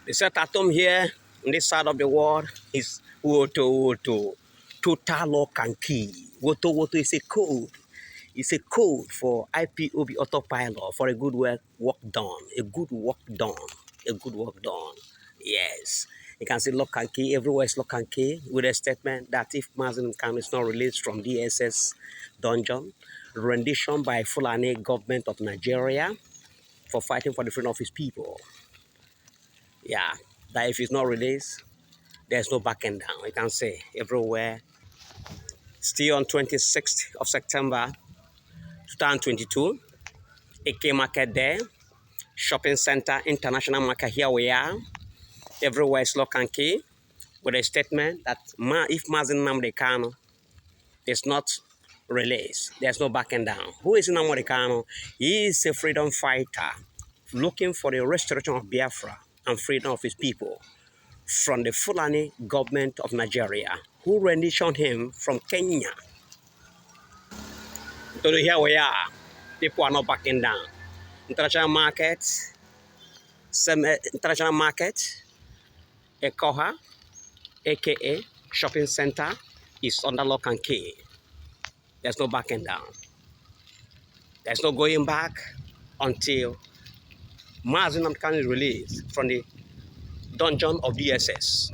They said atom here on this side of the world is Woto. Total lock and key. Woto is a code. It's a code for IPOB autopilot for a good work done. A good work done. A good work done. Yes. You can see lock and key. Everywhere is lock and key with a statement that if Mazen Khan is not released from DSS dungeon, rendition by Fulani government of Nigeria for fighting for the freedom of his people. Yeah, that if he's not released, there's no backing down. You can see everywhere. Still on 26th of September 2022, AK Market there, shopping center, international market, here we are. Everywhere is lock and key with a statement that if Mazen Nnamdi Kanu is not released, there's no backing down. Who is Nnamdi Kanu? He is a freedom fighter looking for the restoration of Biafra and freedom of his people from the Fulani government of Nigeria, who renditioned him from Kenya. So here we are. People are not backing down. International market, Ekoha, aka shopping center, is under lock and key. There's no backing down. There's no going back until Mazen Nnamdi Kanu is released from the dungeon of DSS.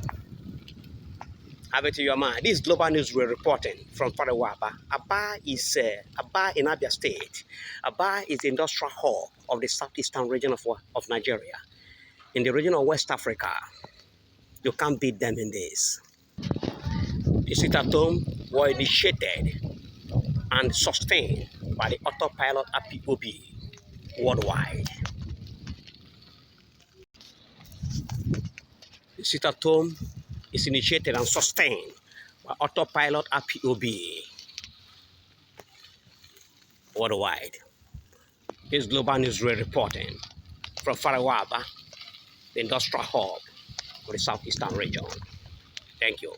Have it to your mind. This is Global News we're reporting from Farawaba. Aba is in Abia State. Aba is the industrial hub of the southeastern region of Nigeria. In the region of West Africa, you can't beat them in this. The sit-at-home were initiated and sustained by the autopilot IPOB worldwide. The sit-at-home is initiated and sustained by autopilot IPOB worldwide. This is Global News reporting from Farawaba, the industrial hub of the southeastern region. Thank you.